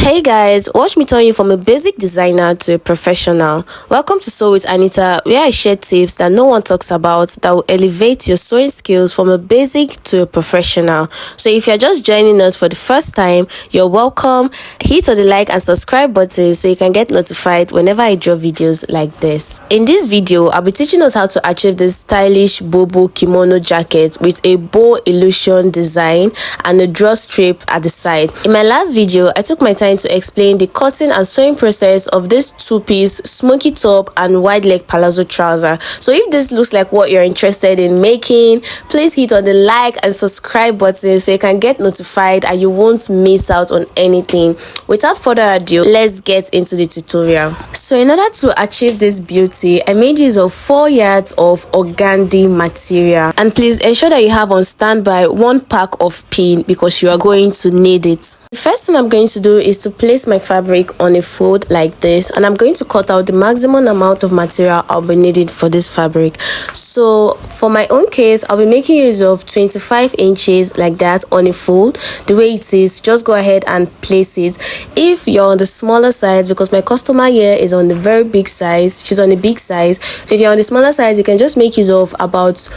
Hey guys, watch me turn you from a basic designer to a professional. Welcome to Sew with Anita, where I share tips that no one talks about that will elevate your sewing skills from a basic to a professional. So if you're just joining us for the first time, you're welcome. Hit on the like and subscribe button so you can get notified whenever I draw videos like this. In this video, I'll be teaching us how to achieve this stylish bobo kimono jacket with a bow illusion design and a drawstring at the side. In my last video, I took my time to explain the cutting and sewing process of this two-piece smoky top and wide leg palazzo trouser. So if this looks like what you're interested in making, please hit on the like and subscribe button so you can get notified and you won't miss out on anything. Without further ado, let's get into the tutorial. So in order to achieve this beauty, I made use of 4 yards of Organdi material, and please ensure that you have on standby 1 pack of pin because you are going to need it. The first thing I'm going to do is to place my fabric on a fold like this, and I'm going to cut out the maximum amount of material I'll be needing for this fabric. So for my own case, I'll be making use of 25 inches like that on a fold. The way it is, just go ahead and place it. If you're on the smaller size, because my customer here is on the very big size, she's on the big size, so if you're on the smaller size, you can just make use of about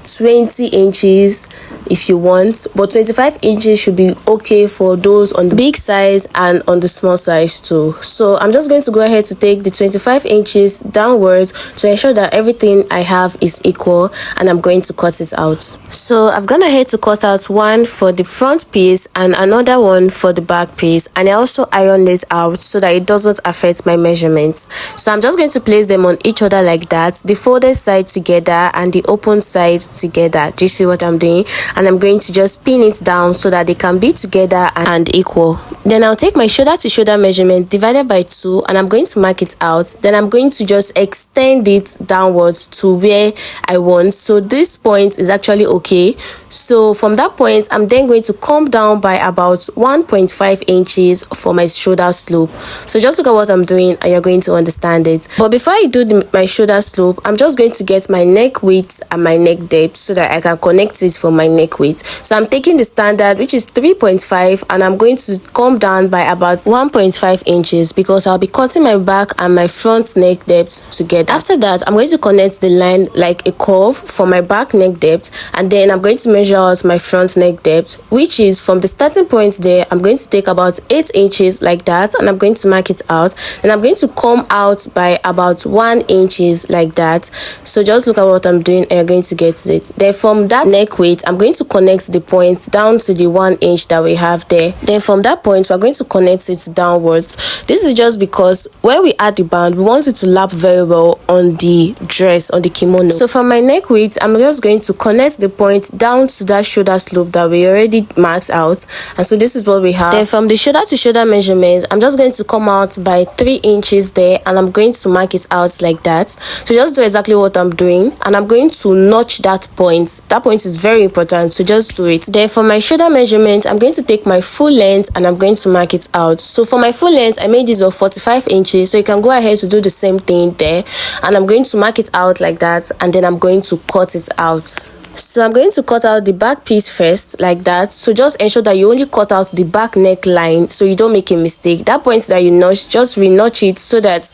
20 inches if you want, but 25 inches should be okay for those on the big size and on the small size too. So I'm just going to go ahead to take the 25 inches downwards to ensure that everything I have is equal, and I'm going to cut it out. So I've gone ahead to cut out one for the front piece and another one for the back piece, and I also ironed it out so that it doesn't affect my measurements. So I'm just going to place them on each other like that, the folded side together and the open side together. Do you see what I'm doing? And I'm going to just pin it down so that they can be together and equal. Then I'll take my shoulder to shoulder measurement divided by 2, and I'm going to mark it out. Then I'm going to just extend it downwards to where I want. So this point is actually okay. So from that point, I'm then going to come down by about 1.5 inches for my shoulder slope. So just look at what I'm doing and you're going to understand it. But before I do my shoulder slope, I'm just going to get my neck width and my neck depth so that I can connect it for my neck width. So I'm taking the standard, which is 3.5, and I'm going to come down by about 1.5 inches because I'll be cutting my back and my front neck depth together. After that, I'm going to connect the line like a curve for my back neck depth, and then I'm going to measure out my front neck depth, which is from the starting point there. I'm going to take about 8 inches like that, and I'm going to mark it out, and I'm going to come out by about 1 inches like that. So just look at what I'm doing and you're going to get it. Then from that neck width, I'm going to connect the points down to the 1 inch that we have there. Then from that point, we're going to connect it downwards. This is just because when we add the band, we want it to lap very well on the dress, on the kimono. So from my neck width, I'm just going to connect the point down to that shoulder slope that we already marked out, and so this is what we have. Then from the shoulder to shoulder measurement, I'm just going to come out by 3 inches there, and I'm going to mark it out like that. So just do exactly what I'm doing, and I'm going to notch that point. That point is very important, so just do it. Then for my shoulder measurement, I'm going to take my full length and I'm going to mark it out. So for my full length, I made use of 45 inches, so you can go ahead to do the same thing there, and I'm going to mark it out like that, and then I'm going to cut it out. So I'm going to cut out the back piece first like that. So just ensure that you only cut out the back neckline so you don't make a mistake. That point that you notch, just re-notch it so that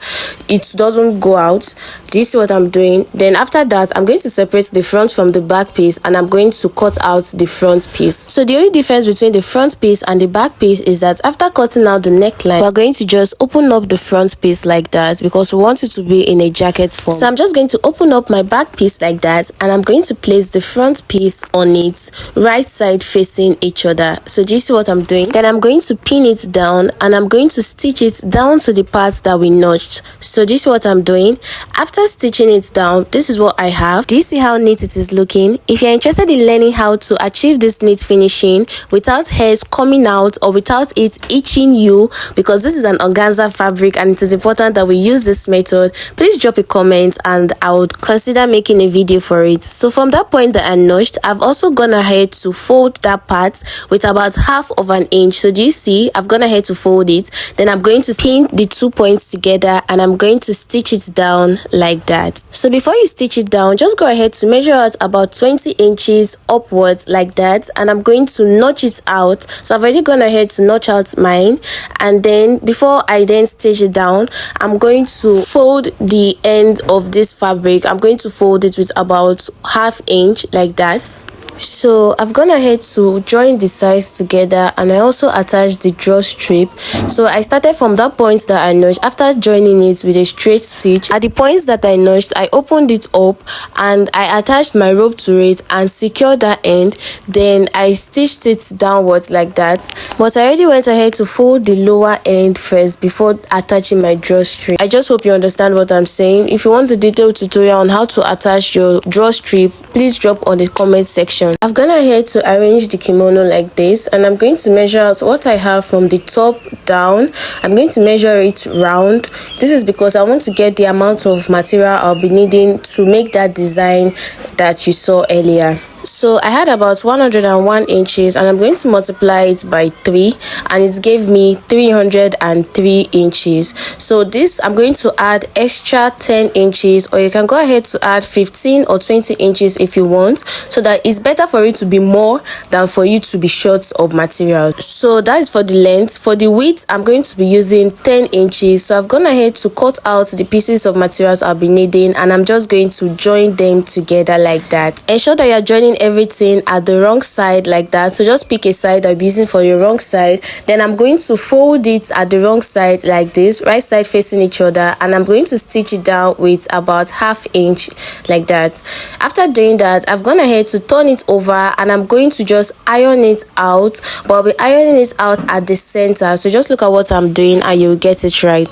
it doesn't go out. Do you see what I'm doing? Then after that, I'm going to separate the front from the back piece, and I'm going to cut out the front piece. So the only difference between the front piece and the back piece is that after cutting out the neckline, we're going to just open up the front piece like that because we want it to be in a jacket form. So I'm just going to open up my back piece like that, and I'm going to place the front piece on it, right side facing each other. So do you see what I'm doing? Then I'm going to pin it down, and I'm going to stitch it down to the part that we notched. So do you see what I'm doing? After stitching it down, this is what I have. Do you see how neat it is looking? If you're interested in learning how to achieve this neat finishing without hairs coming out or without it itching you, because this is an organza fabric and it is important that we use this method, please drop a comment and I would consider making a video for it. So from that point that that I notched, I've also gone ahead to fold that part with about half of an inch. So do you see, I've gone ahead to fold it, then I'm going to pin the 2 points together and I'm going to stitch it down like that. So before you stitch it down, just go ahead to measure out about 20 inches upwards like that, and I'm going to notch it out. So I've already gone ahead to notch out mine, and then before I then stitch it down, I'm going to fold the end of this fabric. I'm going to fold it with about half inch like that. So I've gone ahead to join the sides together, and I also attached the drawstring. So I started from that point that I notched. After joining it with a straight stitch at the points that I notched, I opened it up and I attached my rope to it and secured that end. Then I stitched it downwards like that, but I already went ahead to fold the lower end first before attaching my drawstring. I just hope you understand what I'm saying. If you want a detailed tutorial on how to attach your drawstring, please drop on the comment section. I've gone ahead to arrange the kimono like this, and I'm going to measure out what I have from the top down. I'm going to measure it round. This is because I want to get the amount of material I'll be needing to make that design that you saw earlier. So I had about 101 inches, and I'm going to multiply it by 3, and it gave me 303 inches. So this, I'm going to add extra 10 inches, or you can go ahead to add 15 or 20 inches if you want, so that it's better for it to be more than for you to be short of material. So that is for the length. For the width, I'm going to be using 10 inches. So I've gone ahead to cut out the pieces of materials I'll be needing, and I'm just going to join them together like that. Ensure that you're joining everything at the wrong side like that. So just pick a side I'm using for your wrong side. Then I'm going to fold it at the wrong side like this, right side facing each other, and I'm going to stitch it down with about half inch like that. After doing that, I've gone ahead to turn it over, and I'm going to just iron it out, but I'll be ironing it out at the center. So just look at what I'm doing and you'll get it right.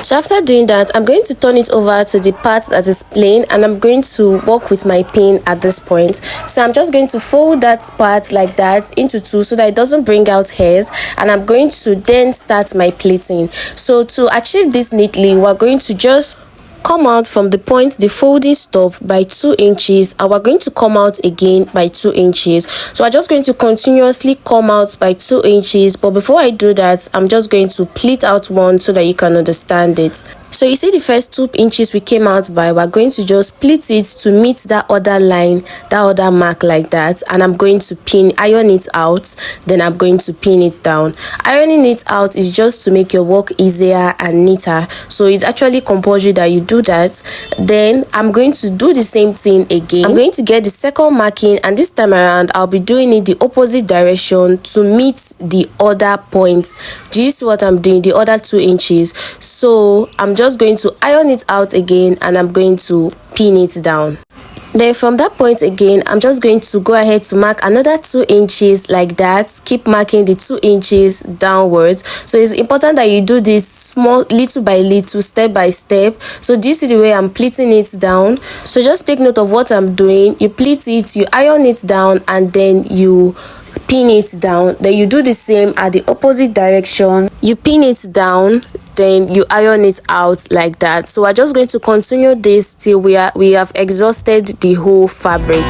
So after doing that, I'm going to turn it over to the part that is plain, and I'm going to work with my pin at this point. So I'm just going to fold that part like that into two so that it doesn't bring out hairs, and I'm going to then start my pleating. So to achieve this neatly, we're going to just come out from the point the folding stopped by 2 inches, and we're going to come out again by 2 inches. So I'm just going to continuously come out by 2 inches, but before I do that, I'm just going to pleat out one so that you can understand it. So you see the first 2 inches we came out by, we're going to just pleat it to meet that other line, that other mark like that, and I'm going to iron it out. Then I'm going to pin it down. Ironing it out is just to make your work easier and neater, so it's actually compulsory that you do that. Then I'm going to do the same thing again. I'm going to get the second marking, and this time around I'll be doing it the opposite direction to meet the other point. Do you see what I'm doing? The other 2 inches. So I'm just going to iron it out again, and I'm going to pin it down. Then from that point again, I'm just going to go ahead to mark another 2 inches like that. Keep marking the 2 inches downwards. So it's important that you do this small, little by little, step by step. So do you see the way I'm pleating it down? So just take note of what I'm doing. You pleat it, you iron it down, and then you pin it down. Then you do the same at the opposite direction. You pin it down, then you iron it out like that. So we're just going to continue this till we have exhausted the whole fabric.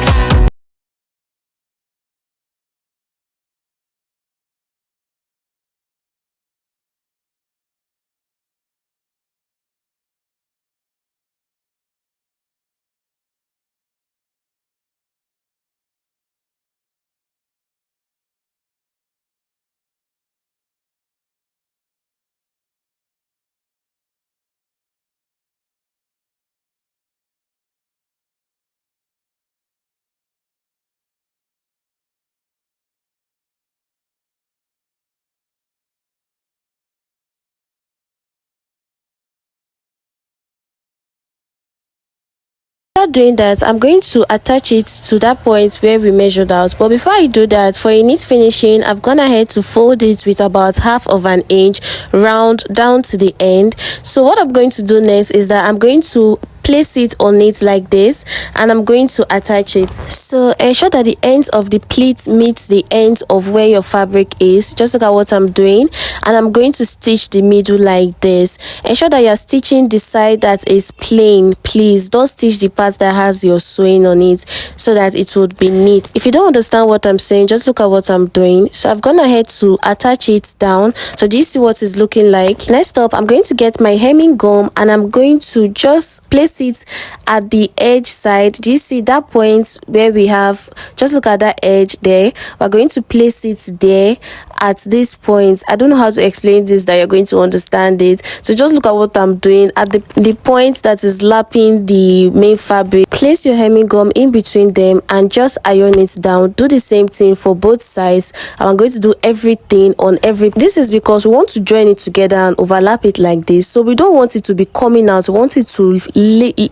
After doing that, I'm going to attach it to that point where we measured out. But before I do that, for a neat finishing, I've gone ahead to fold it with about half of an inch round down to the end. So what I'm going to do next is that I'm going to place it on it like this, and I'm going to attach it. So ensure that the ends of the pleat meet the ends of where your fabric is. Just look at what I'm doing, and I'm going to stitch the middle like this. Ensure that you're stitching the side that is plain. Please don't stitch the part that has your sewing on it, so that it would be neat. If you don't understand what I'm saying, just look at what I'm doing. So I've gone ahead to attach it down. So do you see what it's looking like? Next up, I'm going to get my hemming gum, and I'm going to just place it at the edge side. Do you see that point where we have, just look at that edge there? We're going to place it there at this point. I don't know how to explain this that you're going to understand it. So just look at what I'm doing at the point that is lapping the main fabric. Place your hemming gum in between them and just iron it down. Do the same thing for both sides. I'm going to do everything on every. This is because we want to join it together and overlap it like this. So we don't want it to be coming out. We want it to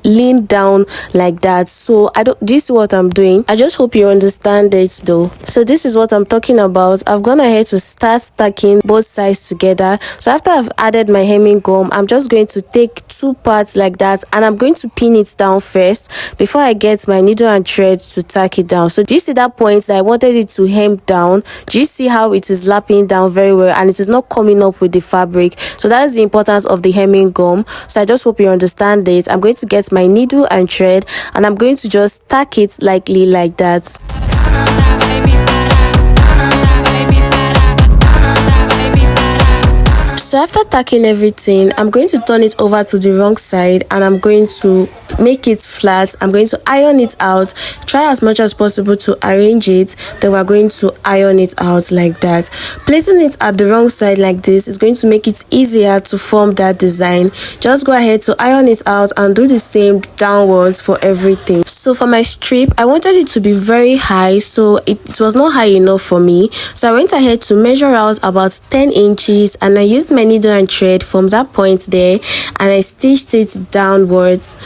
lean down like that. So do you see what I'm doing? I just hope you understand it though. So this is what I'm talking about. I've gone ahead to start stacking both sides together. So after I've added my hemming gum, I'm just going to take two parts like that, and I'm going to pin it down first before I get my needle and thread to tack it down. So do you see that point that I wanted it to hem down? Do you see how it is lapping down very well and it is not coming up with the fabric? So that is the importance of the hemming gum. So I just hope you understand it. I'm going to get my needle and thread, and I'm going to just tack it lightly like that. So after tacking everything, I'm going to turn it over to the wrong side, and I'm going to make it flat. I'm going to iron it out. Try as much as possible to arrange it. Then we're going to iron it out like that. Placing it at the wrong side like this is going to make it easier to form that design. Just go ahead to iron it out and do the same downwards for everything. So for my strip, I wanted it to be very high, so it was not high enough for me. So I went ahead to measure out about 10 inches, and I used my needle and thread from that point there, and I stitched it downwards.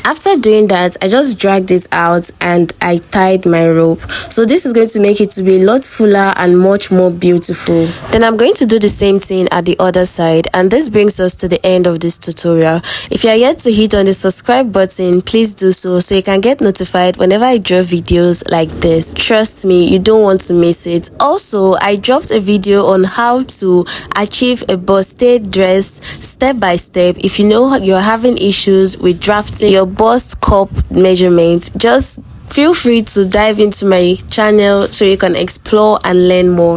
After doing that, I just dragged it out and I tied my rope. So this is going to make it to be a lot fuller and much more beautiful. Then I'm going to do the same thing at the other side, and this brings us to the end of this tutorial. If you are yet to hit on the subscribe button, please do so you can get notified whenever I draw videos like this. Trust me, you don't want to miss it. Also, I dropped a video on how to achieve a busted dress step by step. If you know you're having issues with drafting your bust cup measurement, just feel free to dive into my channel so you can explore and learn more.